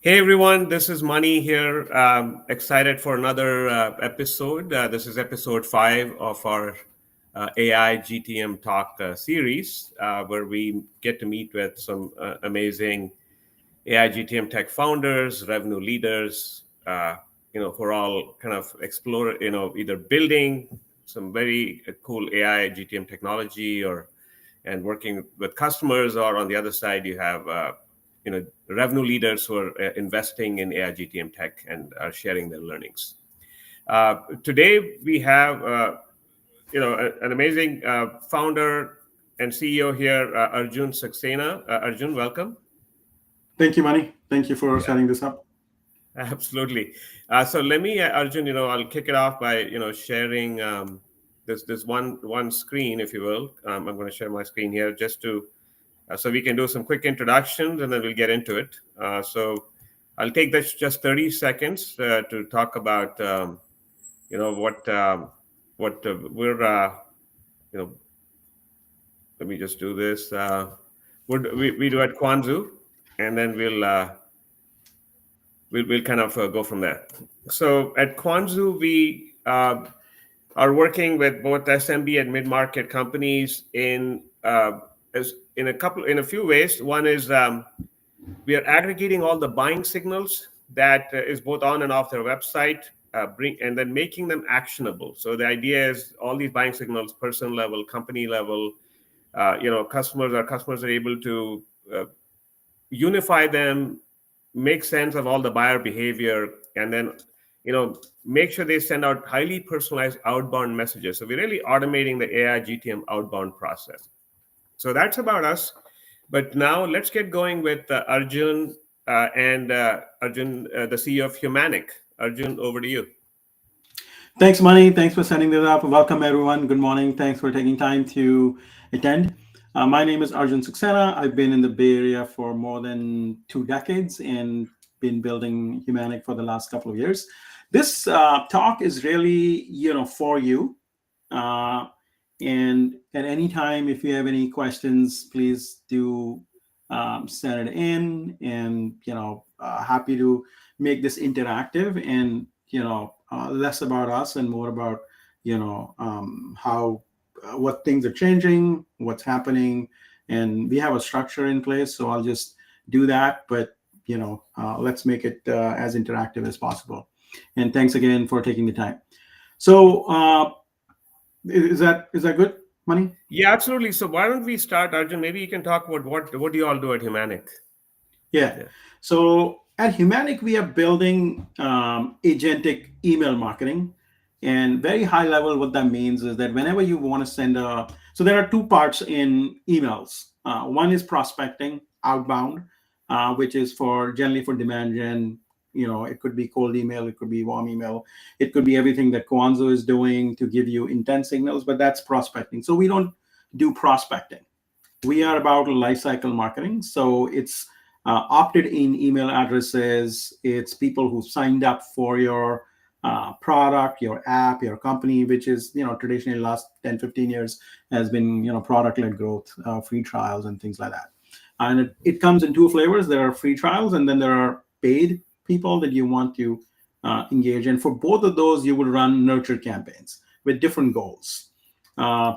Hey everyone, this is Mani here. Excited for another episode. This is episode 5 of our AI GTM talk series, where we get to meet with some amazing AI GTM tech founders, revenue leaders, who are all kind of explore, either building some very cool AI GTM technology and working with customers, or on the other side, you have revenue leaders who are investing in AI GTM tech and are sharing their learnings. Today we have an amazing founder and CEO here, Arjun Saxena. Arjun, welcome. Thank you, Mani. Thank you for Yeah, setting this up. absolutely. So let me, Arjun, I'll kick it off by sharing this one screen, if you will. I'm going to share my screen here just to so we can do some quick introductions and then we'll get into it. So I'll take this just 30 seconds to talk about what we're you know let me just do this. We do at Kwanzu, and then we'll kind of go from there. So at Kwanzu, we are working with both SMB and mid-market companies in a few ways. One is we are aggregating all the buying signals that is both on and off their website, and then making them actionable. So the idea is all these buying signals, person level, company level, customers are able to unify them, make sense of all the buyer behavior, and then make sure they send out highly personalized outbound messages. So we're really automating the AI GTM outbound process. So that's about us. But now let's get going with Arjun the CEO of Humanic. Arjun, over to you. Thanks, Mani. Thanks for setting this up. Welcome, everyone. Good morning. Thanks for taking time to attend. My name is Arjun Saxena. I've been in the Bay Area for more than 2 decades and been building Humanic for the last couple of years. This talk is really, for you. And at any time, if you have any questions, please do send it in, and happy to make this interactive and less about us and more about how what things are changing, what's happening, and we have a structure in place. So I'll just do that, but let's make it as interactive as possible. And thanks again for taking the time. So is that good, Mani? Yeah, absolutely. So why don't we start, Arjun? Maybe you can talk about what do you all do at Humanic? Yeah. So at Humanic, we are building agentic email marketing. And very high level, what that means is that whenever you want to send so there are 2 parts in emails. One is prospecting, outbound, which is generally for demand gen. It could be cold email, it could be warm email, it could be everything that Kwanzu is doing to give you intent signals, but that's prospecting. So we don't do prospecting. We are about lifecycle marketing. So it's opted in email addresses. It's people who signed up for your product, your app, your company, which is, traditionally last 10, 15 years has been, product-led growth, free trials and things like that. And it comes in 2 flavors. There are free trials, and then there are paid people that you want to engage. And for both of those, you will run nurture campaigns with different goals.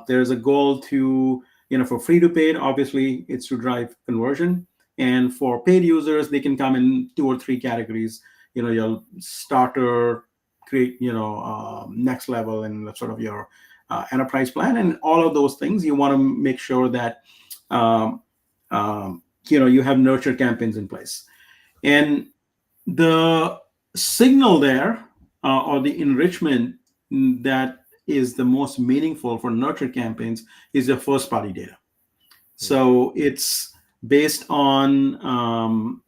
There's a goal to, for free to paid, obviously, it's to drive conversion. And for paid users, they can come in 2 or 3 categories. Your starter, create, next level, and sort of your enterprise plan, and all of those things. You want to make sure that you have nurture campaigns in place. And the signal there, or the enrichment that is the most meaningful for nurture campaigns, is your first party data. So it's based on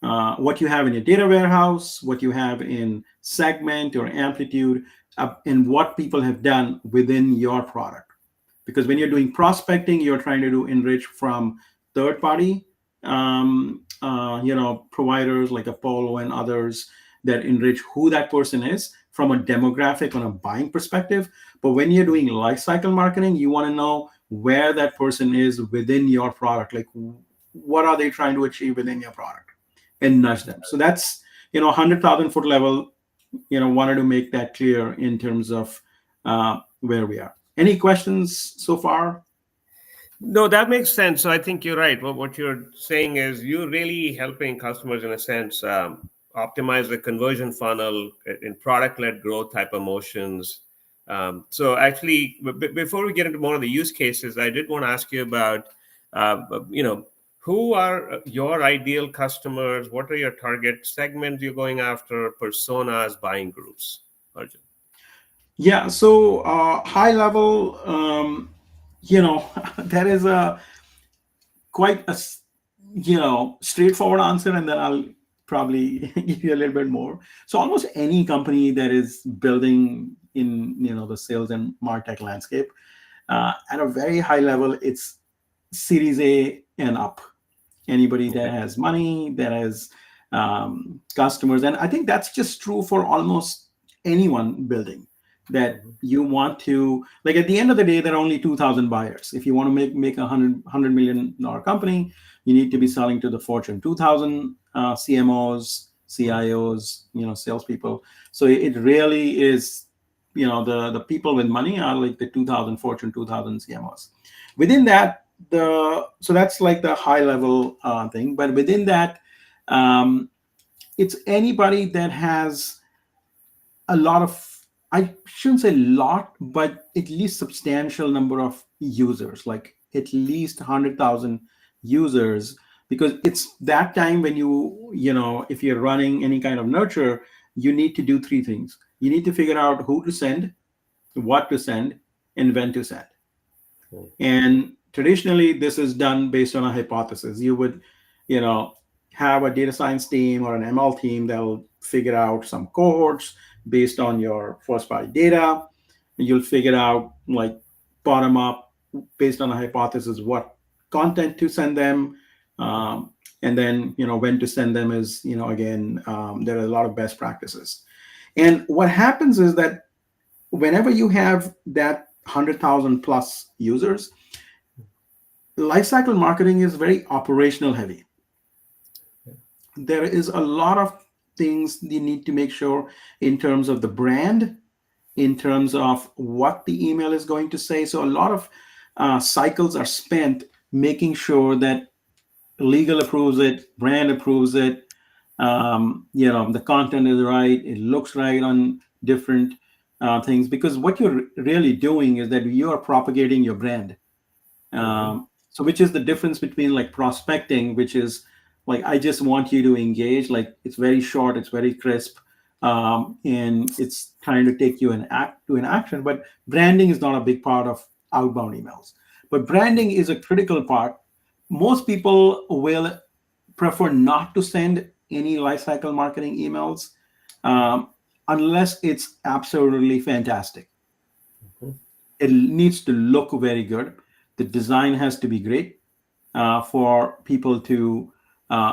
what you have in your data warehouse, what you have in Segment or Amplitude, and what people have done within your product. Because when you're doing prospecting, you're trying to enrich from third-party providers like Apollo and others that enrich who that person is from a demographic on a buying perspective. But when you're doing lifecycle marketing, you want to know where that person is within your product. Like, what are they trying to achieve within your product? and nudge them. So that's 100,000 foot level. Wanted to make that clear in terms of where we are. Any questions so far? No, that makes sense. So I think you're right. What you're saying is you're really helping customers, in a sense, optimize the conversion funnel in product-led growth type of motions. So actually, before we get into more of the use cases, I did want to ask you about, who are your ideal customers? What are your target segments you're going after, personas, buying groups, Arjun? Yeah. So high level, that is a quite a straightforward answer, and then I'll probably give you a little bit more. So almost any company that is building in the sales and martech landscape, at a very high level, it's Series A and up. Anybody that Okay. has money, that has customers, and I think that's just true for almost anyone building, that Mhm. you want to, like, at the end of the day, there are only 2,000 buyers. If you want to make a $100 million company, you need to be selling to the Fortune 2,000 CMOs, CIOs, salespeople. So it really is, the people with money are like the 2,000 Fortune 2,000 CMOs. Within that, so that's like the high level thing. But within that, um, it's anybody that has a lot of, I shouldn't say lot, but at least substantial number of users, like at least 100,000 users, because it's that time when if you're running any kind of nurture, you need to do three things. You need to figure out who to send, what to send, and when to send. And traditionally, this is done based on a hypothesis. You would, you know, have a data science team or an ML team that will figure out some cohorts based on your first party data. You'll figure out, like, bottom up, based on a hypothesis, what content to send them. And then, when to send them is, again, there are a lot of best practices. And what happens is that whenever you have that 100,000 plus users, lifecycle marketing is very operational heavy. There is a lot of things you need to make sure in terms of the brand, in terms of what the email is going to say. So a lot of cycles are spent making sure that legal approves it, brand approves it, the content is right, it looks right on different things. Because what you're really doing is that you are propagating your brand. Mhm. So which is the difference between, like, prospecting, which is like, I just want you to engage, like, it's very short, it's very crisp, and it's trying to take you an action. But branding is not a big part of outbound emails, but branding is a critical part. Most people will prefer not to send any lifecycle marketing emails, um, unless it's absolutely fantastic. Mhm. It needs to look very good. The design has to be great for people to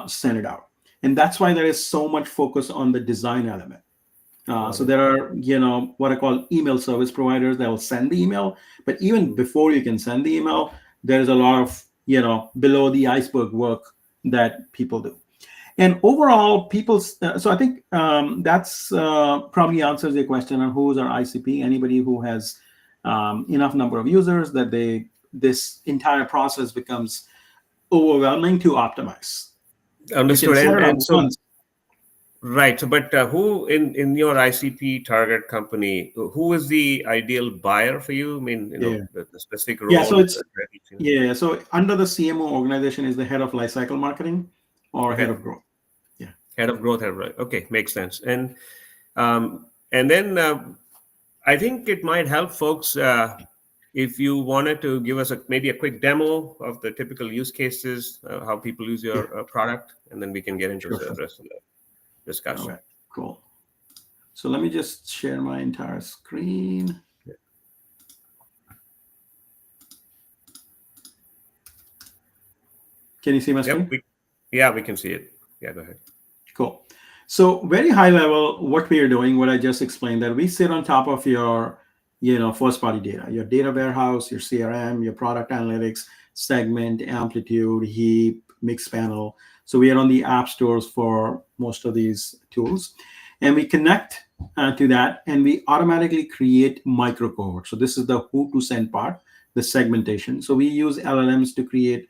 send it out. And that's why there is so much focus on the design element. Got So it. there are, what I call email service providers that will send the email. But even before you can send the email, there's a lot of, below the iceberg work that people do. And overall, so I think that's probably answers your question on who's our ICP. Anybody who has enough number of users that this entire process becomes overwhelming to optimize. You can Understood. set And it up and so once. right. So, but who in your ICP target company, who is the ideal buyer for you? I mean, Yeah. the specific Yeah. So role it's that you're reaching. yeah. So under the CMO organization is the head of lifecycle marketing or head Okay. of growth. Yeah. Head of growth, head of right. Okay, makes sense. And then I think it might help folks if you wanted to give us maybe a quick demo of the typical use cases, how people use Yeah. your product, and then we can get into Sure. the Sure. rest of the All discussion. right. Cool. So let me just share my entire screen. Can you see my Yep. screen? Yeah, we can see it. Yeah, go ahead. Cool. So very high level, what we are doing, what I just explained, that we sit on top of your, first party data, your data warehouse, your CRM, your product analytics, segment, amplitude, heap, mix panel. So we are on the app stores for most of these tools. And we connect to that, and we automatically create micro cohorts. So this is the who to send part, the segmentation. So we use LLMs to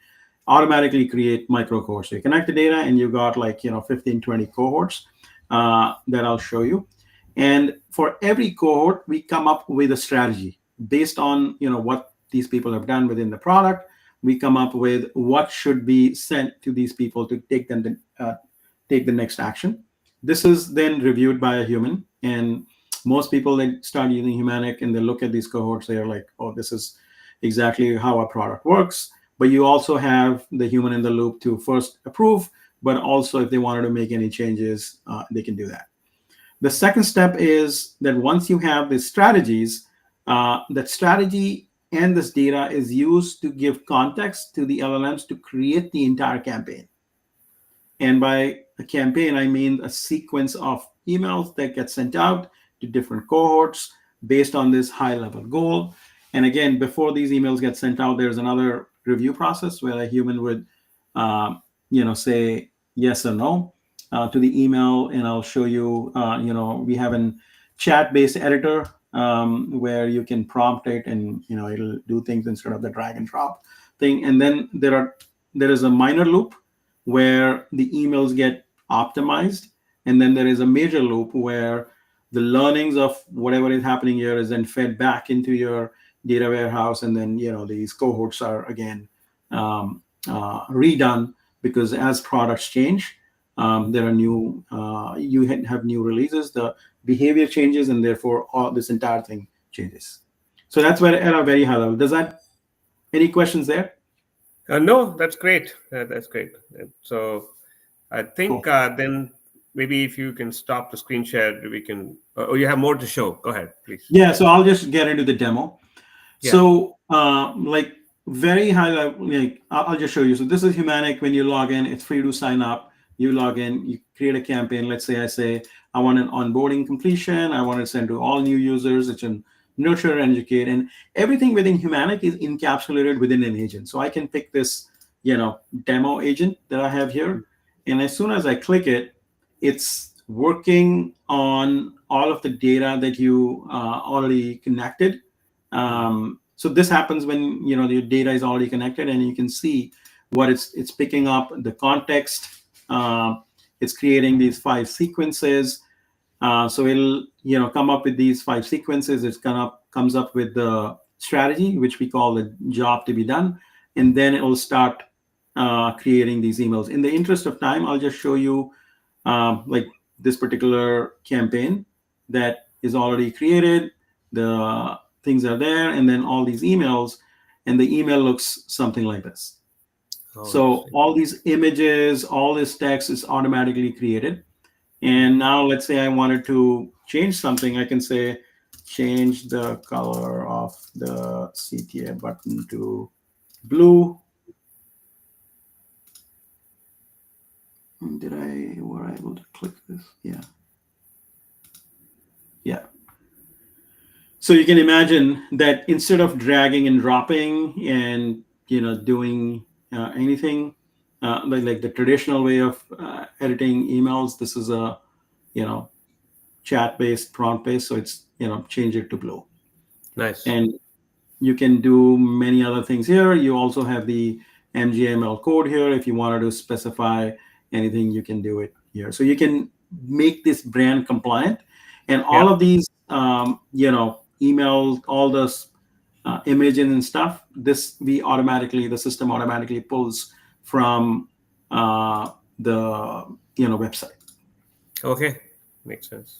automatically create micro cohorts. So you connect the data, and you got like 15, 20 cohorts that I'll show you. And for every cohort, we come up with a strategy based on what these people have done within the product. We come up with what should be sent to these people to take the next action. This is then reviewed by a human, and most people that start using Humanic and they look at these cohorts, they are like, "Oh, this is exactly how our product works." But you also have the human in the loop to first approve, but also if they wanted to make any changes, they can do that. The second step is that once you have these strategies, that strategy and this data is used to give context to the LLMs to create the entire campaign. And by a campaign, I mean a sequence of emails that get sent out to different cohorts based on this high level goal. And again, before these emails get sent out, there's another review process where a human would, say yes or no to the email. And I'll show you, we have a chat-based editor where you can prompt it, and it'll do things instead of the drag and drop thing. And then there is a minor loop where the emails get optimized, and then there is a major loop where the learnings of whatever is happening here is then fed back into your data warehouse, and then these cohorts are again redone, because as products change, there are new you have new releases, the behavior changes, and therefore all this entire thing changes. So that's where at a very high level. Does that any questions there? No, that's great. That's great. So I think Cool. then maybe if you can stop the screen share, we can. Oh, you have more to show. Go ahead, please. Yeah, so I'll just get into the demo. Yeah. So, like very high level, like I'll just show you. So this is Humanic. When you log in, it's free to sign up. You log in, you create a campaign. Let's say I say I want an onboarding completion. I want to send to all new users. It's in nurture, educate, and everything within Humanic is encapsulated within an agent. So I can pick this, demo agent that I have here, and as soon as I click it, it's working on all of the data that you already connected. So this happens when your data is already connected, and you can see what it's picking up, the context. It's creating these 5 sequences. So it'll come up with these 5 sequences. Comes up with the strategy, which we call the job to be done, and then it will start creating these emails. In the interest of time, I'll just show you like this particular campaign that is already created. The things are there, and then all these emails, and the email looks something like this. So all these images, all this text is automatically created. And now let's say I wanted to change something. I can say change the color of the CTA button to blue. Were I able to click this? Yeah. So you can imagine that instead of dragging and dropping and doing anything like the traditional way of editing emails, this is a chat-based, prompt-based. So it's change it to blue. Nice. And you can do many other things here. You also have the MGML code here. If you wanted to specify anything, you can do it here. So you can make this brand compliant, and all of these emails, all those images and stuff, the system automatically pulls from the website. Okay, makes sense.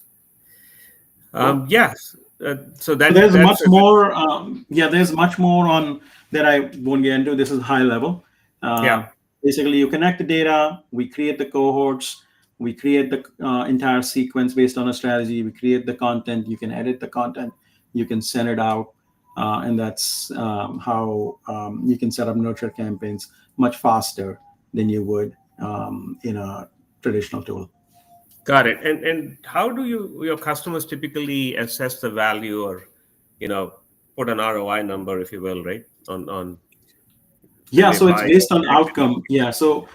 Cool. Yes. So there's much more. There's much more on that I won't get into. This is high level. Basically, you connect the data. We create the cohorts. We create the entire sequence based on a strategy. We create the content. You can edit the content. You can send it out, and that's how you can set up nurture campaigns much faster than you would in a traditional tool. Got it. And how do your customers typically assess the value, or put an ROI number, if you will, right? On so it's based on outcome. So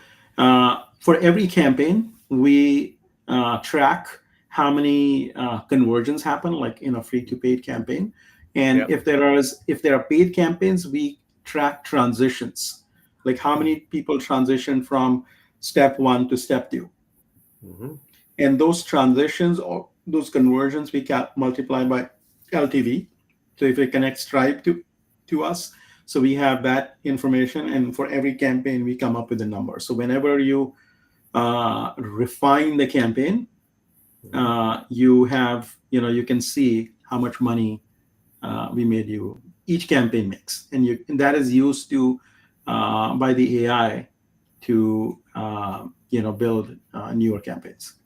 for every campaign, we track how many conversions happen, like in a free to paid campaign. And Yep. if there are paid campaigns, we track transitions, like how many people transition from step one to step two. Mm-hmm. And those transitions or those conversions we can multiply by LTV. So if we connect Stripe to us, so we have that information, and for every campaign we come up with a number. So whenever you refine the campaign, Mm-hmm. you have, you can see how much money we made you each campaign makes, and that is used to by the AI to build newer campaigns.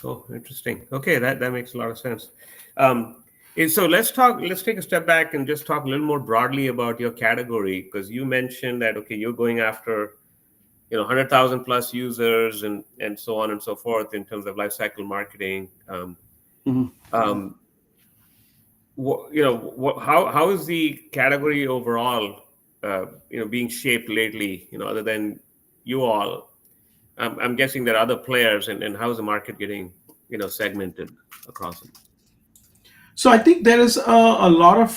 Oh, interesting. Okay, that makes a lot of sense. Um, so let's talk. Let's take a step back and just talk a little more broadly about your category, because you mentioned that okay, you're going after 100,000 plus users and so on and so forth in terms of lifecycle marketing. Mhm. Um, how is the category overall being shaped lately? Other than you all, I'm guessing there are other players, and how is the market getting segmented across it? So I think there is a lot of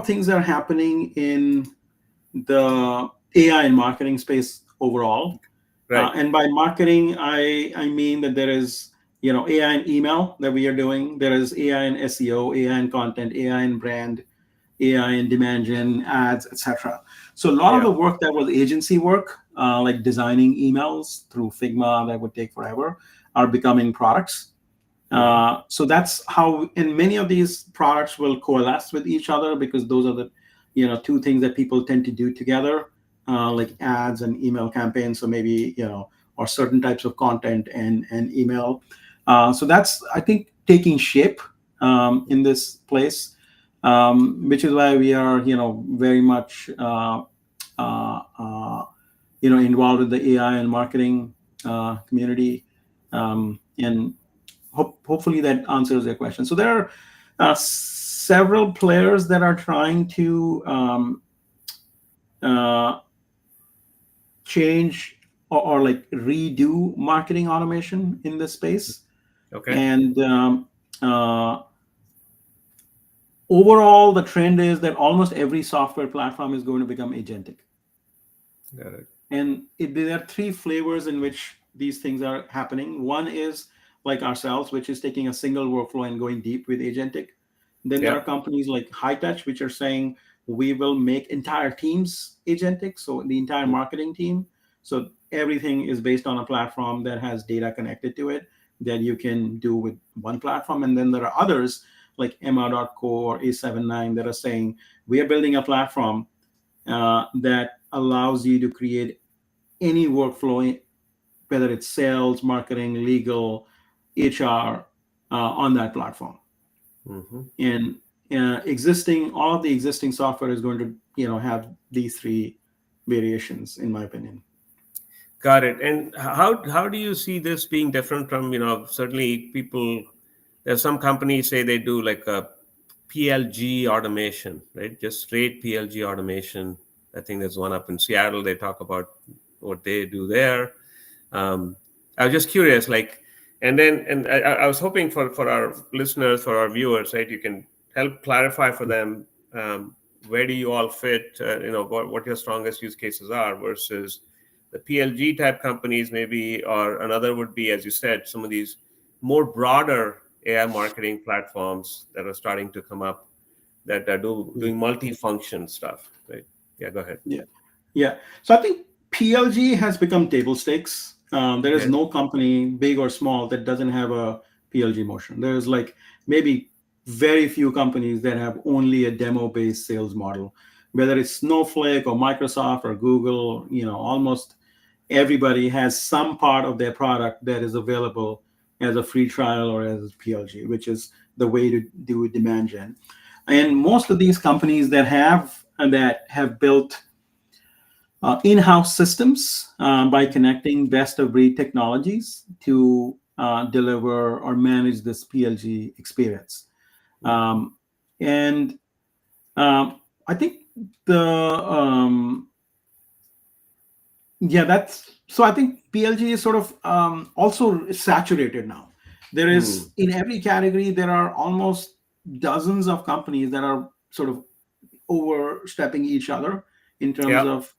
things that are happening in the AI and marketing space overall. Right. And by marketing, I mean that there is AI in email that we are doing. There is AI in SEO, AI in content, AI in brand, AI in demand gen, ads, etc. So a lot of Yeah. the work that was agency work, like designing emails through Figma that would take forever, are becoming products. Hmm. So that's how, and many of these products will coalesce with each other because those are the, two things that people tend to do together, like ads and email campaigns. So maybe, or certain types of content and email. So that's, I think, taking shape in this place, which is why we are, very much, involved with the AI and marketing community. And hopefully that answers your question. So there are several players that are trying to uh, change or like redo marketing automation in this space. Okay. And uh, overall, the trend is that almost every software platform is going to become agentic. Got it. And there are three flavors in which these things are happening. One is like ourselves, which is taking a single workflow and going deep with agentic. Then there are Yep. companies like High Touch, which are saying we will make entire teams agentic, so the entire marketing team. So everything is based on a platform that has data connected to it that you can do with one platform. And then there are others like MR.co or A79 that are saying we are building a platform that allows you to create any workflow, whether it's sales, marketing, legal, HR, on that platform. Hmm. And existing, all of the existing software is going to, have these three variations, in my opinion. Got it. And how do you see this being different from certainly people? There's some companies say they do like a PLG automation, right? Just straight PLG automation. I think there's one up in Seattle. They talk about what they do there. Um, I was just curious, like, and I was hoping for our listeners, for our viewers, right? You can help clarify for them where do you all fit, what your strongest use cases are versus the PLG type companies, maybe, or another would be, as you said, some of these more broader AI marketing platforms that are starting to come up that are doing multi-function stuff, right? Yeah, go ahead. Yeah. Yeah. So I think PLG has become table stakes. There is Okay. no company, big or small, that doesn't have a PLG motion. There's like maybe very few companies that have only a demo based sales model, whether it's Snowflake or Microsoft or Google, almost everybody has some part of their product that is available as a free trial or as PLG, which is the way to do demand gen. And most of these companies that have built in-house systems by connecting best-of-breed technologies to deliver or manage this PLG experience. Hmm. And I think the yeah, So I think PLG is sort of also saturated now. There Hmm. is in every category there are almost dozens of companies that are sort of overstepping each other in terms Yeah. of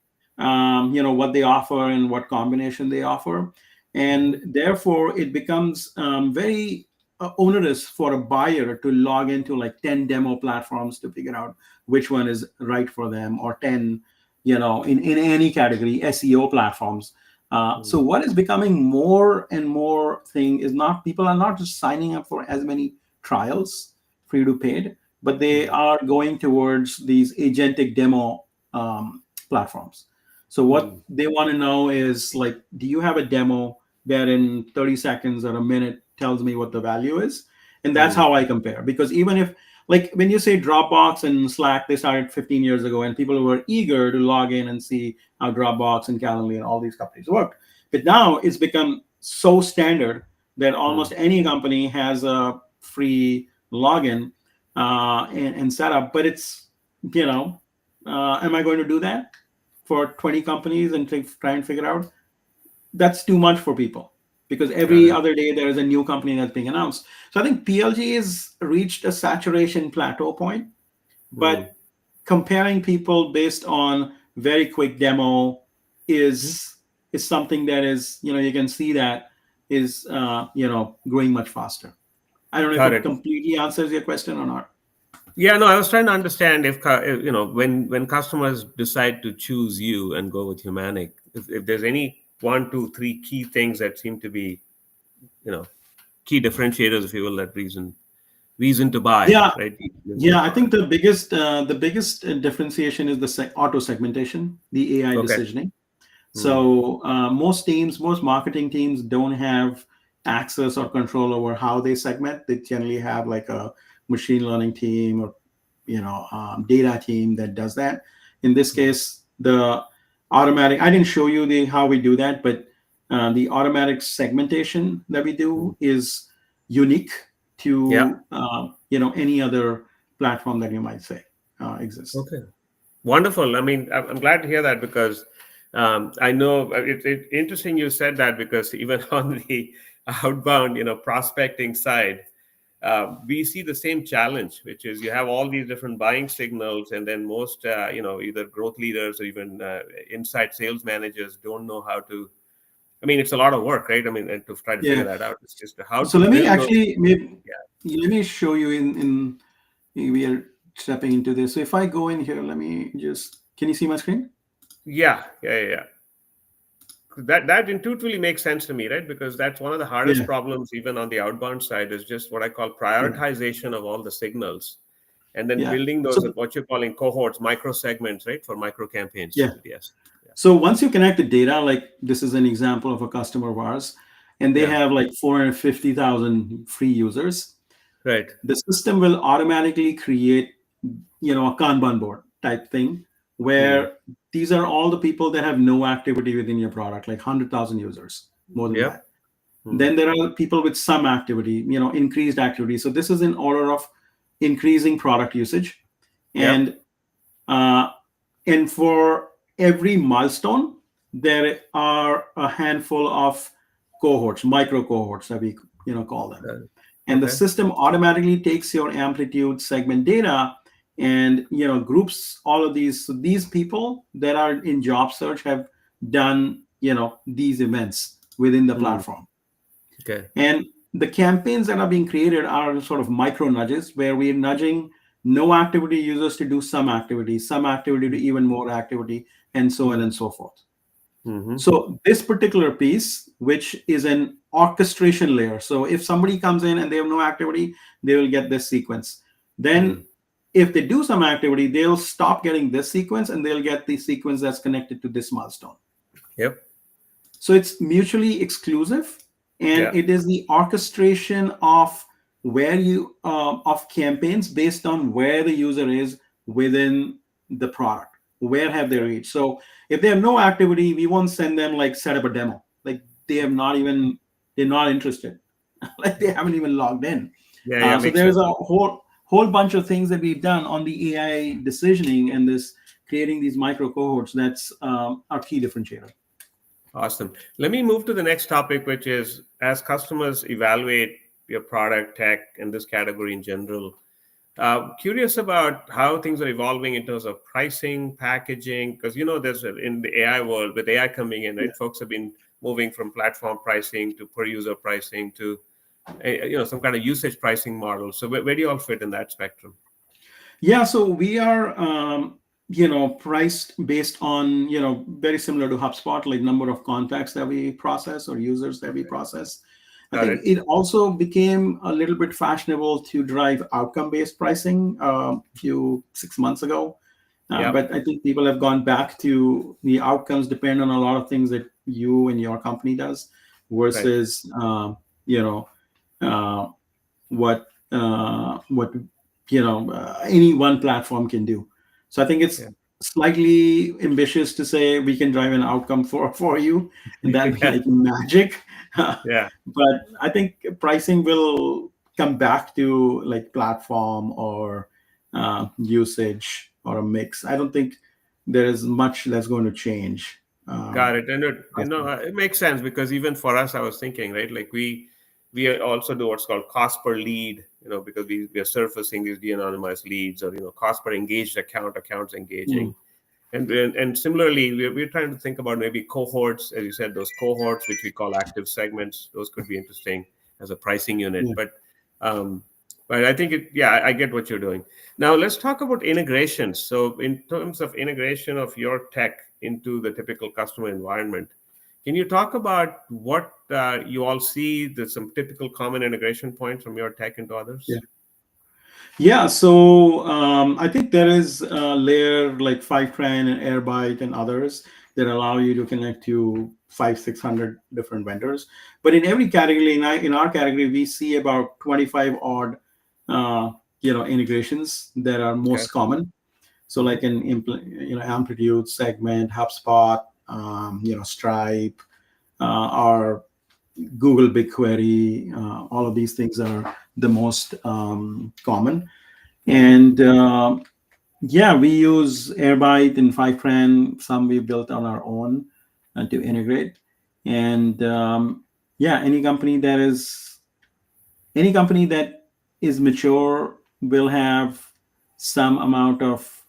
what they offer and what combination they offer, Hmm. and therefore it becomes very onerous for a buyer to log into like 10 demo platforms to figure out which one is right for them, or 10 in any category SEO platforms. So Hmm. what is becoming more and more thing is, not people are not just signing up for as many trials, free to paid, but they Hmm. are going towards these agentic demo platforms. So what Hmm. they want to know is like, do you have a demo that in 30 seconds or a minute tells me what the value is? And that's Hmm. how I compare. Because even if, like, when you say Dropbox and Slack, they started 15 years ago, and people were eager to log in and see how Dropbox and Calendly and all these companies work. But now it's become so standard that Hmm. almost any company has a free login and setup. But it's, am I going to do that for 20 companies and try and figure out? That's too much for people, because Got every it. other day there is a new company that's being announced. So I think PLG has reached a saturation plateau point, Hmm. but comparing people based on very quick demo Hmm. is something that is, you can see that is growing much faster. I don't know if Got it it. completely answers your question or not. Yeah, no, I was trying to understand when customers decide to choose you and go with Humanic, if there's any one, two, three key things that seem to be, you know, key differentiators, if you will, that reason to buy, Yeah, right? Using the yeah. I think product. the biggest differentiation is the auto segmentation, the AI Okay. decisioning. Hmm. So most marketing teams don't have access or control over how they segment. They generally have like a machine learning team, or data team that does that. In this Hmm. case, the automatic. I didn't show you the how we do that, but the automatic segmentation that we Hmm. do is unique Yeah. to any other platform that you might say exists. Okay. Wonderful. I mean, I'm glad to hear that because I know it's interesting you said that because even on the outbound, prospecting side, we see the same challenge, which is you have all these different buying signals, and then most, either growth leaders or even inside sales managers don't know how to. I mean, it's a lot of work, right? I mean, and to try to figure Yeah. that out, it's just how So to let me build those. actually maybe Yeah. let me show you in we are stepping into this. So if I go in here, let me just, can you see my screen? Yeah. Yeah. Yeah. Yeah. That intuitively makes sense to me, right? Because that's one of the hardest Yeah. problems, even on the outbound side, is just what I call Yeah. prioritization of all the signals, and then Yeah. building those So what you're calling cohorts, micro segments, right, for micro campaigns. yeah. Yes. Yeah. So once you connect the data, like this is an example of a customer of ours, and they Yeah. have like 450,000 free users, Right. the system will automatically create, a Kanban board type thing, Hmm. where these are all the people that have no activity within your product, like 100,000 users, more than Yep. that. Hmm. Then there are people with some activity, increased activity. So this is in order of increasing product usage. Yep. And uh, and for every milestone, there are a handful of cohorts, micro cohorts that we call them. Uh, And the okay. system automatically takes your amplitude segment data and groups all of these. So these people that are in job search have done these events within the Hmm. platform. Okay. And the campaigns that are being created are sort of micro nudges, where we're nudging no activity users to do some activity to even more activity, and so on Hmm. and so forth. Hmm. So this particular piece, which is an orchestration layer. So if somebody comes in and they have no activity, they will get this sequence. Hmm. Then if they do some activity, they'll stop getting this sequence and they'll get the sequence that's connected to this milestone. Yep. So it's mutually exclusive, and Yeah. it is the orchestration of where you of campaigns based on where the user is within the product. Where have they Yeah. reached? So if they have no activity, we won't send them like set up a demo. Like they're not interested. Like they haven't even logged in. Yeah. Yeah. So Makes there's sense. a whole bunch of things that we've done on the AI decisioning and this creating these micro cohorts. That's our key differentiator. Awesome. Let me move to the next topic, which is as customers evaluate your product, tech, and this category in general. Curious about how things are evolving in terms of pricing, packaging, because there's in the AI world with AI coming in, Yeah. right? Folks have been moving from platform pricing to per user pricing to some kind of usage pricing model. So where do you all fit in that spectrum? Yeah, so we are, priced based on, very similar to HubSpot, like number of contacts that we process or users that we Okay, process. I got think it. it also became a little bit fashionable to drive outcome-based pricing a few 6 months ago. Yeah, But I think people have gone back to the outcomes depend on a lot of things that you and your company does right. versus, you know, uh, what any one platform can do. So I think it's Yeah, slightly ambitious to say we can drive an outcome for you and that be yeah, like magic. yeah. But I think pricing will come back to like platform or usage or a mix. I don't think there is much that's going to change. Got it. And Pricing. it makes sense because even for us, I was thinking, right, like we also do what's called cost per lead, because we are surfacing these de-anonymized leads or cost per engaged accounts Mm, engaging. And similarly, we're trying to think about maybe cohorts, as you said, those cohorts, which we call active segments. Those could be interesting as a pricing unit. yeah, Um, but I think yeah, I get what you're doing. Now let's talk about integrations. So in terms of integration of your tech into the typical customer environment, can you talk about what you all see, some typical common integration points from your tech into yeah. others? Yeah, so I think there is a layer like Fivetran and Airbyte and others that allow you to connect to 500-600 different vendors. But in every category, in our category, we see about 25 odd, integrations that are Okay. most common. So Hmm. like Amplitude, Segment, HubSpot, Stripe, or Google BigQuery. All of these things are the most common. Hmm. And yeah, we use Airbyte and Fivetran. Some we built on our own to integrate. And yeah, any company that is mature will have some amount of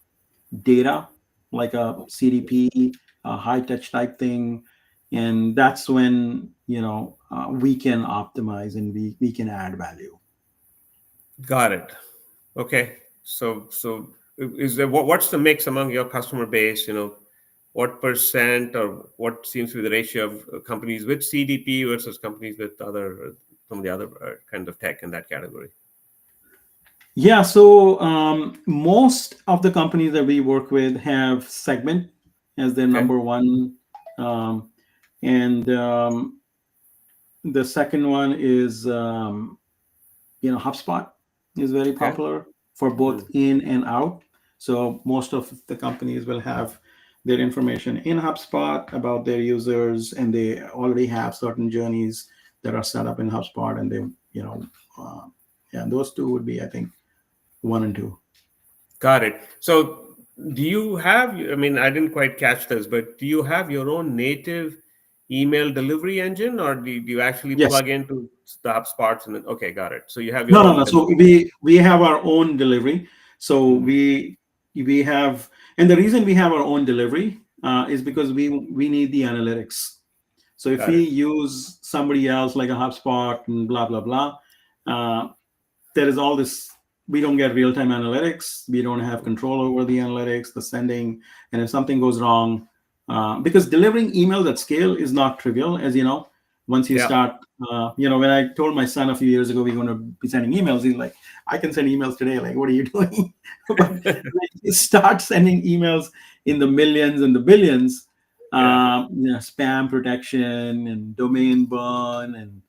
data, like a CDP, a high touch type thing, and that's when we can optimize and we can add value. Got it. Okay. So is there what's the mix among your customer base? What percent or what seems to be the ratio of companies with CDP versus companies with some of the other kind of tech in that category? Yeah, so most of the companies that we work with have Segment as their Okay. number one, um, and the second one is HubSpot is very Okay. popular for both Hmm. in and out. So most of the companies will have their information in HubSpot about their users, and they already have certain journeys that are set up in HubSpot, and they, uh, yeah, those two would be, I think, one and two. Got it. So do you have? I mean, I didn't quite catch this, but do you have your own native email delivery engine, or do you actually Yes. plug into the HubSpots and then? Okay, got it. So you have your No, no, own no. So delivery. we have our own delivery. So Hmm. we have, and the reason we have our own delivery is because we need the analytics. So if Got we it. use somebody else like a HubSpot and blah blah blah, uh, there is all this. We don't get real time analytics. We don't have control over the analytics, the sending, and if something goes wrong, because delivering emails at scale is not trivial, as you know. Once you Yeah. start, when I told my son a few years ago we're going to be sending emails, he's like, "I can send emails today. Like, what are you doing?" But when you start sending emails in the millions and the billions, Yeah. spam protection and domain burn and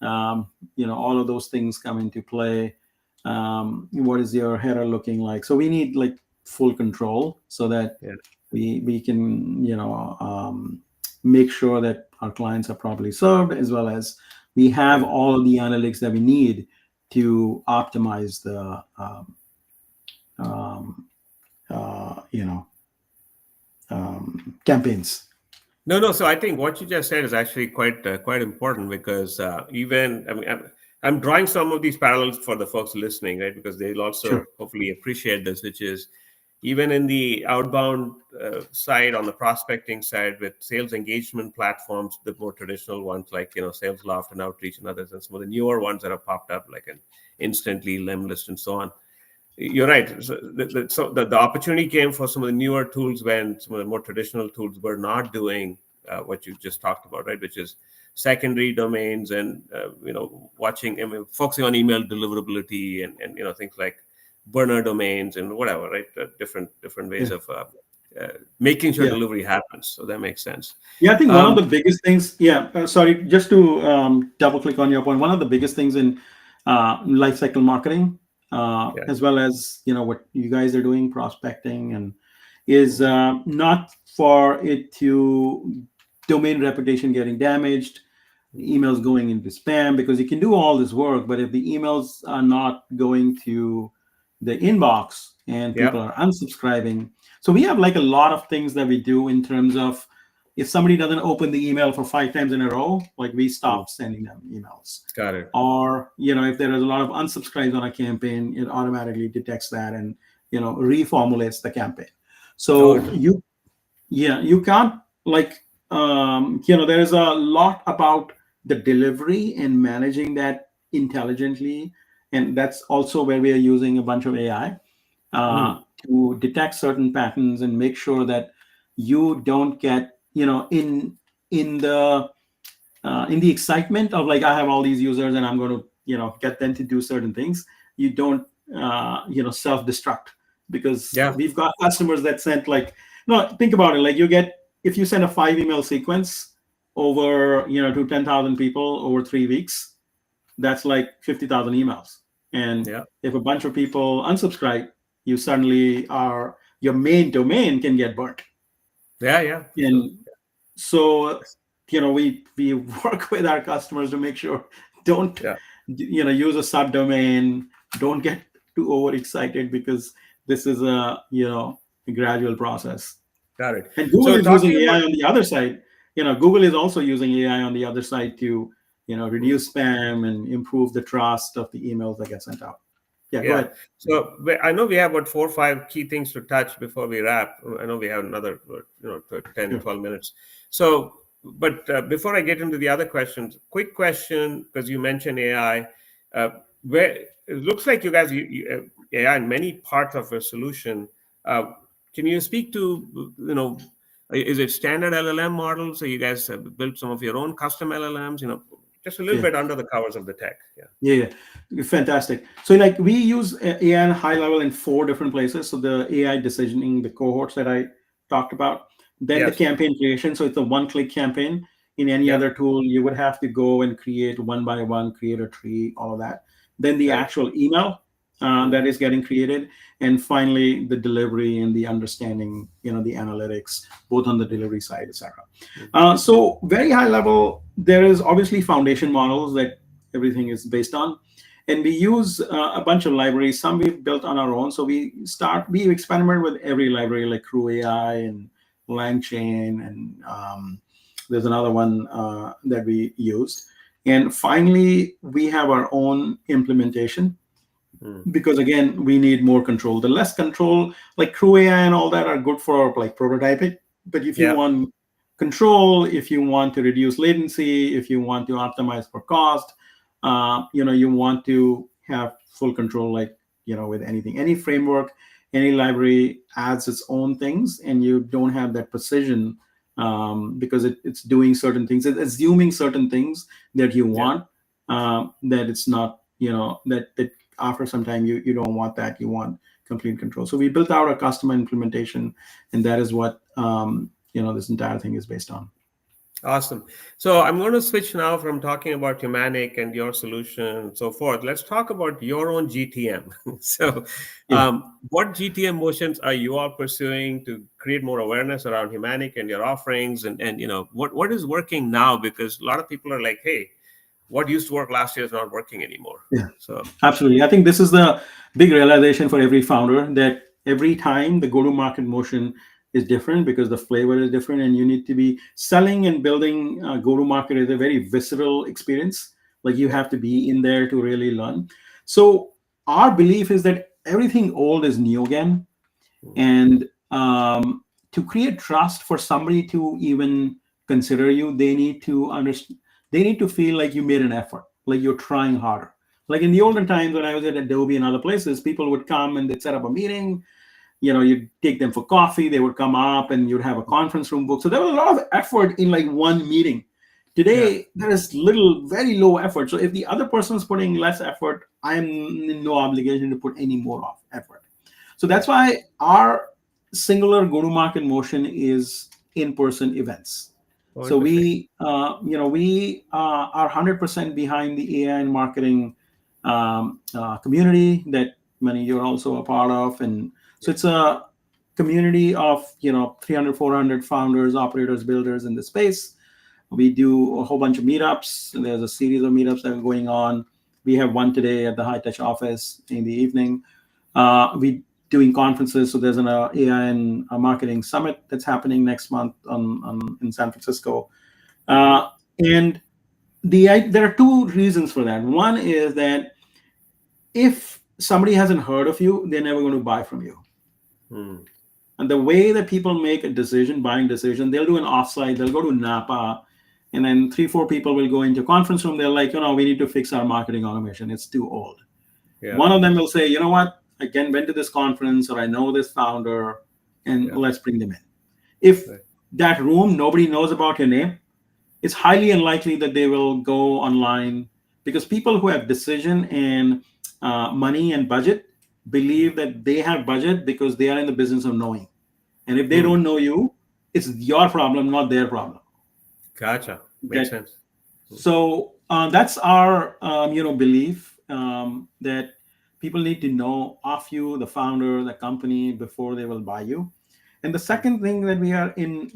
all of those things come into play. What is your header looking like? So we need like full control so that Yeah. we can make sure that our clients are properly served, as well as we have Yeah. all of the analytics that we need to optimize the um, uh, you know campaigns. No. So I think what you just said is actually quite important because even I mean I'm drawing some of these parallels for the folks listening, right? Because they'll Sure. also hopefully appreciate this, which is even in the outbound side, on the prospecting side, with sales engagement platforms, the more traditional ones like Sales Loft and Outreach and others, and some of the newer ones that have popped up like an Instantly, Limlist, and so on. You're right. So the opportunity came for some of the newer tools when some of the more traditional tools were not doing what you just talked about, right? Which is secondary domains and watching, I mean, focusing on email deliverability and things like burner domains and whatever, right? Different ways Yeah. of making sure Yeah. delivery happens. So that makes sense. Yeah, I think one of the Um, biggest things, sorry, just to double click on your point, one of the biggest things in lifecycle marketing, yeah. as well as what you guys are doing, prospecting, and is not for it to domain reputation getting damaged, emails going into spam, because you can do all this work, but if the emails are not going to the inbox and Yeah. people are unsubscribing, so we have like a lot of things that we do in terms of if somebody doesn't open the email for 5 times in a row, like we Mm, stop sending them emails. got it. Or if there is a lot of unsubscribes on a campaign, it automatically detects that and reformulates the campaign. Oh, So interesting. you can't like there is a lot about the delivery and managing that intelligently, and that's also where we are using a bunch of AI Mm, to detect certain patterns and make sure that you don't get in the in the excitement of like I have all these users and I'm going to get them to do certain things. You don't self destruct, because yeah. we've got customers that sent like no, think about it, like you get, if you send a 5 email sequence over to 10,000 people over 3 weeks, that's like 50,000 emails. And Yeah. if a bunch of people unsubscribe, you suddenly are, your main domain can get burnt. Yeah. Yeah. So And so we work with our customers to make sure, don't yeah. use a subdomain, don't get too overexcited, because this is a gradual process. Got it. And Google So is using talking about AI on the other side. Google is also using AI on the other side to Mhm. reduce spam and improve the trust of the emails that get sent out. Yeah, go Yeah. ahead. So I know we have about 4 or 5 key things to touch before we wrap. I know we have another 10, Sure. 12 minutes. So, but before I get into the other questions, quick question, because you mentioned AI. Where it looks like you guys AI in many parts of your solution. Uh, can you speak to is it standard LLM models? So you guys have built some of your own custom LLMs? Just a little Yeah. bit under the covers of the tech. Yeah. Yeah, yeah, fantastic. So like we use AI high level in 4 different places. So the AI decisioning, the cohorts that I talked about, then the Yes. campaign creation. So it's a one-click campaign. In any Yep. other tool, you would have to go and create one by one, create a tree, all of that. Then the Right. actual email that Hmm. is getting created, and finally the delivery and the understanding, the analytics, both on the delivery side, etc. So very high level, there is obviously foundation models that everything is based on, and we use a bunch of libraries. Some we've built on our own. So we experiment with every library like Crew AI and LangChain, and there's another one that we used. And finally, we have our own implementation, Mm. because again, we need more control. The less control, like Crew AI and all that, are good for like prototyping. But if you Yeah. want control, if you want to reduce latency, if you want to optimize for cost, you want to have full control. Like with anything, any framework, any library adds its own things, and you don't have that precision, because it's doing certain things, it's assuming certain things that you Yeah. want, that it's not, that after some time you don't want that, you want complete control. So we built out a custom implementation, and that is what this entire thing is based on. Awesome. So I'm going to switch now from talking about Humanic and your solution and so forth. Let's talk about your own GTM. So, Yeah. what GTM motions are you all pursuing to create more awareness around Humanic and your offerings? And what is working now? Because a lot of people are like, hey, what used to work last year is not working anymore. Yeah, So, absolutely. I think this is the big realization for every founder, that every time the go to market motion is different because the flavor is different, and you need to be selling and building go to market is a very visceral experience. Like you have to be in there to really learn. So our belief is that everything old is new again, Mm. and to create trust for somebody to even consider you, they need to understand, they need to feel like you made an effort, like you're trying harder. Like in the olden times when I was at Adobe and other places, people would come and they'd set up a meeting, you'd take them for coffee, they would come up and you'd have a conference room book. So there was a lot of effort in like one meeting. Yeah. Today there is little, very low effort. So if the other person is putting less effort, I am in no obligation to put any more of effort. So that's Right. why our singular go-to-market motion is in-person events. Oh, So interesting. we are 100% behind the AI and marketing community that many you're also a part of, and so Yeah. it's a community of 300, 400 founders, operators, builders in the space. We do a whole bunch of meetups. There's a series of meetups that are going on. We have one today at the High Touch office in the evening. We doing conferences. So there's an AI and marketing summit that's happening next month in San Francisco. Mm-hmm. Uh, and there are two reasons for that. One is that if somebody hasn't heard of you, they're never going to buy from you. Mm. And the way that people make a decision, buying decision, they'll do an offsite, they'll go to Napa, and then three, four people will go into a conference room. They're like, we need to fix our marketing automation. It's too old. Yeah. One of them will say, you know what, I again went to this conference, or I know this founder, and Yeah. let's bring them in. If Right. that room, nobody knows about your name, it's highly unlikely that they will go online, because people who have decision and money and budget believe that they have budget because they are in the business of knowing. And if they Mm. don't know you, it's your problem, not their problem. Gotcha. Makes Okay. sense. Mm. So that's our belief, that people need to know of you, the founder, the company, before they will buy you. And the Mm. second thing that we are in,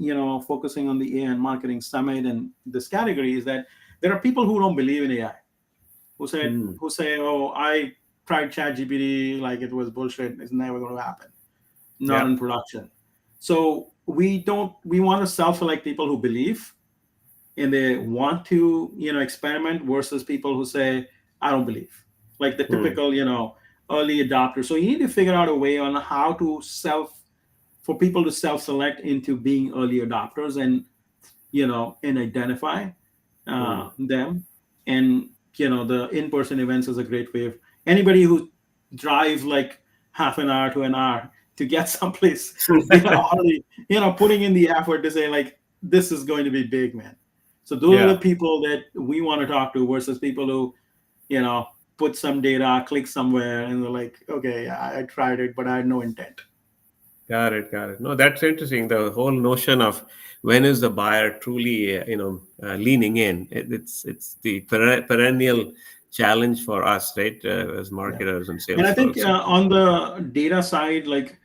focusing on the AI and marketing summit and this category is that there are people who don't believe in AI, Mm. who say, "Oh, I tried ChatGPT, like it was bullshit. It's never going to happen. Not Yeah. in production." So we want to self-select people who believe and they want to experiment, versus people who say, "I don't believe," like the Mm. typical early adopter. So you need to figure out a way on how to for people to self-select into being early adopters, and identify Mm. them. And the in-person events is a great way of anybody who drives like half an hour to an hour to get someplace, they are already putting in the effort to say, like, this is going to be big, man. So those are Yeah. the people that we want to talk to, versus people who you know put some data, click somewhere, and they're like, okay, I tried it, but I had no intent. Got it. Got it. No, that's interesting. The whole notion of when is the buyer truly, leaning in. It's the perennial challenge for us, right, as Yeah. marketers and And sales I think folks. on the data side, like,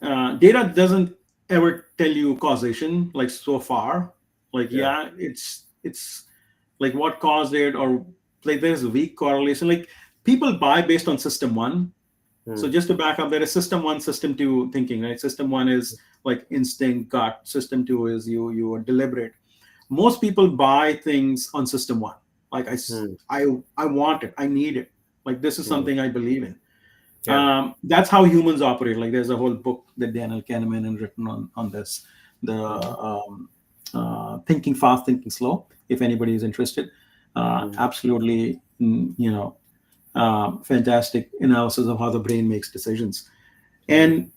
data doesn't ever tell you causation, like, so far. Like, Yeah. yeah, it's like what caused it, or like there's a weak correlation. Like, people buy based on system one. So Mm. just to back up, there is system one, system two thinking, right? System one is like instinct, gut. System two is you are deliberate. Most people buy things on system one. Like, Mm. I want it, I need it, like this is Mm. something I believe in. Yeah. That's how humans operate. Like, there's a whole book that Daniel Kahneman has written on this, the Mm-hmm. thinking fast, thinking slow. If anybody is interested, Mm. absolutely, fantastic analysis of how the brain makes decisions. Mm. And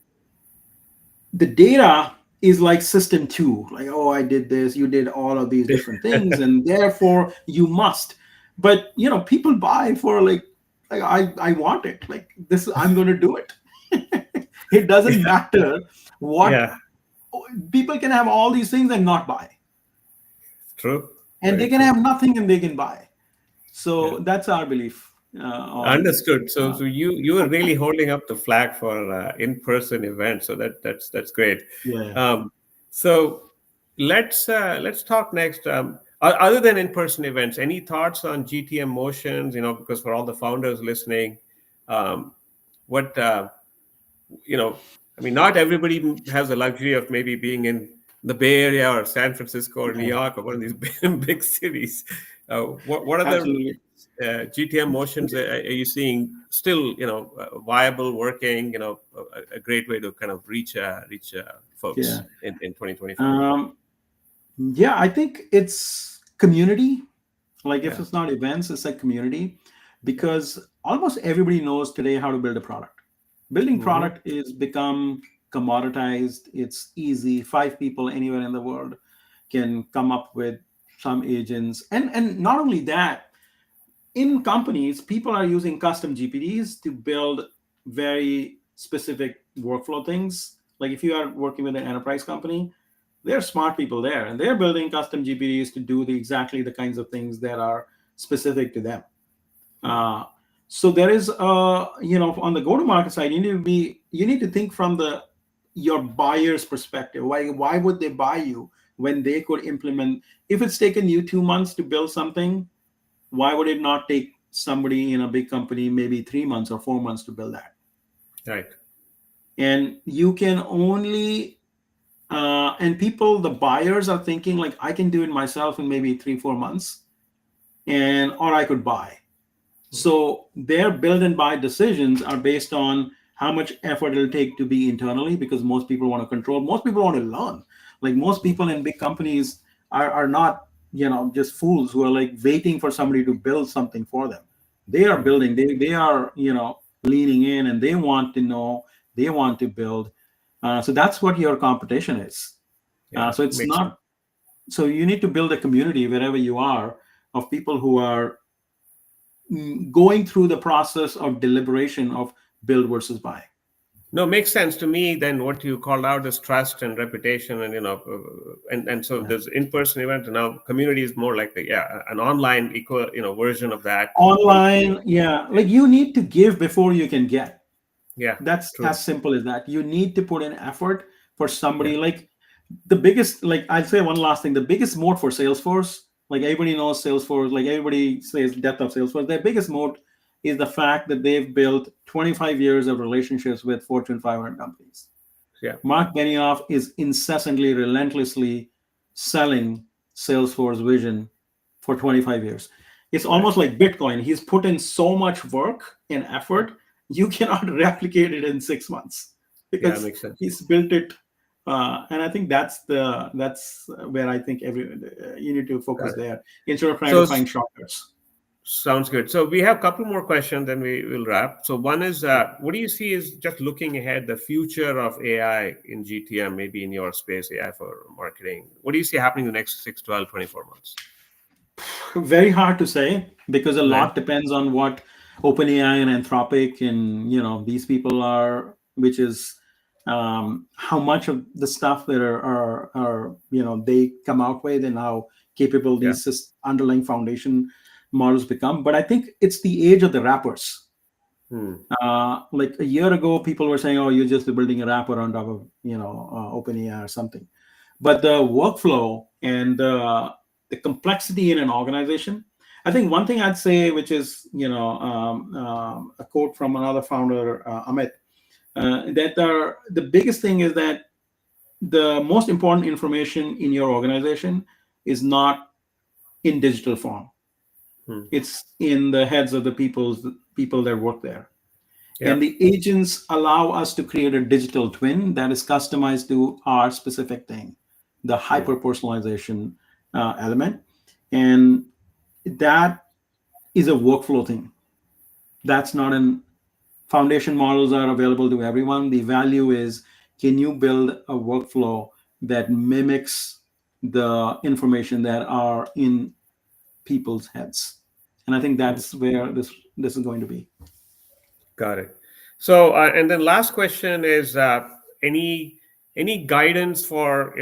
the data is like system two, like, oh, I did this, you did all of these different things, and therefore you must. But people buy for like I want it, like this, I'm going to do it. It doesn't matter what. Yeah. People can have all these things and not buy, True. and Very they can true. have nothing and they can buy. Yeah. So that's our belief on Understood. So, uh, you are really holding up the flag for in-person events. So that's great. yeah. Um, so let's talk next. Other than in-person events, any thoughts on GTM motions? Because for all the founders listening, um, what you know I mean, not everybody has the luxury of maybe being in the Bay Area or San Francisco or New Yeah, York or one of these big cities. What other absolutely. GTM motions are you seeing still, viable, working, a great way to kind of reach Yeah. folks in 2025? Um, yeah, I think it's community. Like if Yeah. it's not events, it's like community, because almost everybody knows today how to build a product. Building Mm-hmm. product is become commoditized. It's easy. Five people anywhere in the world can come up with some agents, and not only that, in companies, people are using custom GPTs to build very specific workflow things. Like if you are working with an enterprise company, there are smart people there, and they're building custom GPTs to do exactly the kinds of things that are specific to them. Hmm. Uh, so there is, on the go-to-market side, you need to think from the your buyer's perspective. Why would they buy you when they could implement? If it's taken you 2 months to build something, why would it not take somebody in a big company maybe 3 months or 4 months to build that? Right. And you can only and people, the buyers are thinking like I can do it myself in maybe 3 4 months, and or I could buy. Mhm. So their build and buy decisions are based on how much effort it'll take to be internally, because most people want to control, most people want to learn. Like most people in big companies are not, just fools who are like waiting for somebody to build something for them. They are Hmm. building, they are, leaning in, and they want to know, they want to build. So that's what your competition is. Yeah, So it's makes sense. not, so you need to build a community wherever you are of people who are going through the process of deliberation of build versus buy. No, makes sense to me. Then what you called out is trust and reputation, and and so Yeah. there's in-person event, and now community is more like an online equal version of that. Online, yeah, like you need to give before you can get. Yeah, That's true. as simple as that. You need to put in effort for Yeah. somebody. Like the biggest, like I'd say one last thing, the biggest moat for Salesforce, like everybody knows Salesforce, like everybody says depth of Salesforce, their biggest moat is the fact that they've built 25 years of relationships with Fortune 500 companies. Yeah. Mark Benioff is incessantly, relentlessly selling Salesforce vision for 25 years. It's Right. almost like Bitcoin. He's put in so much work and Yeah. effort, you cannot replicate it in 6 months Yeah, because makes sense. he's built it. And I think that's where I think you need to Got focus it. there instead of trying So to find shortcuts. sounds good. So we have a couple more questions, then we will wrap. So one is, what do you see is just looking ahead, the future of AI in GTM, maybe in your space, AI for marketing? What do you see happening in the next 6, 12, 24 months? Very hard to say because a Right. lot depends on what OpenAI and Anthropic and these people are, which is how much of the stuff that are they come out with, and how capable Yeah. these underlying foundation models become. But I think it's the age of the wrappers. Hmm. Like a year ago, people were saying, "Oh, you're just building a wrapper on top of OpenAI or something." But the workflow and the complexity in an organization, I think one thing I'd say, which is a quote from another founder, Amit, that the biggest thing is that the most important information in your organization is not in digital form. Hmm. It's in the heads of the people that work there. Yeah. And the agents allow us to create a digital twin that is customized to our specific thing, the Hmm. hyper personalization element. And that is a workflow thing. That's not an foundation models are available to everyone. The value is, can you build a workflow that mimics the information that are in people's heads? And I think Hmm. that's where this is going to be. Got it. So, and then last question is, any any guidance for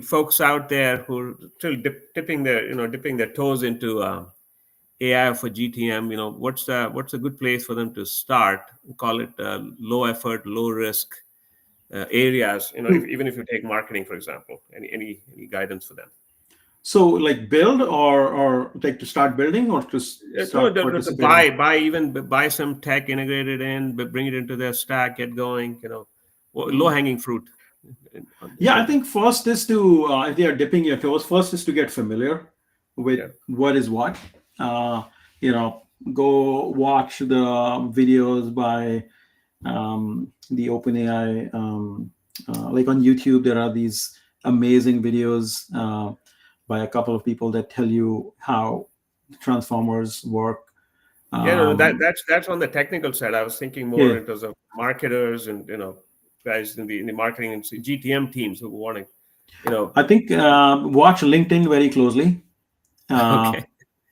folks out there who are still dipping their toes into AI for GTM? What's a good place for them to start? Call it low effort, low risk areas. Even if you take marketing, for example, any guidance for them? So like build or like to start building or to No, start the participating? buy some tech, integrated in, but bring it into their stack, get going. Low Mm. hanging fruit in Yeah, I terms of think first is to if they are dipping your toes, first is to get familiar with yeah. what is what. Uh, you know, go watch the videos by the OpenAI. Like on YouTube, there are these amazing videos by a couple of people that tell you how transformers work. Yeah, no, Um, that's on the technical side. I was thinking more yeah, in terms of marketers and guys in the marketing and GTM teams who want to you know I think watch LinkedIn very closely, uh, okay.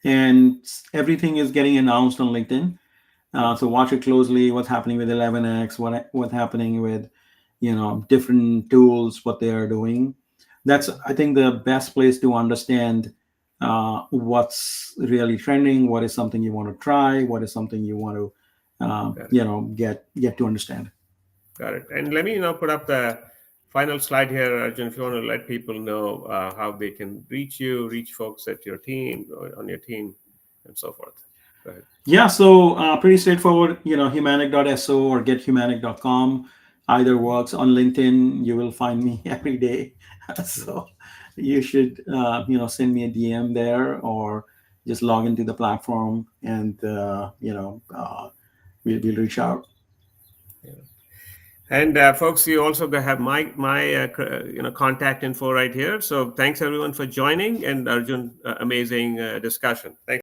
and everything is getting announced on LinkedIn. So watch it closely. What's happening with 11x? What's happening with different tools? What they are doing. That's I think the best place to understand what's really trending. What is something you want to try? What is something you want to Got it. get to understand. Got it. And let me put up the final slide here, Arjun, if you want to let people know how they can reach you, reach folks at your team or on your team, and so forth. Go ahead. Yeah, so pretty straightforward. Humanic.so or gethumanic.com. Either works. On LinkedIn, you will find me every day. Mhm. So you should, send me a DM there or just log into the platform and, we'll reach out. Yeah. And folks, you also have my contact info right here. So thanks everyone for joining, and Arjun, amazing discussion. Thanks.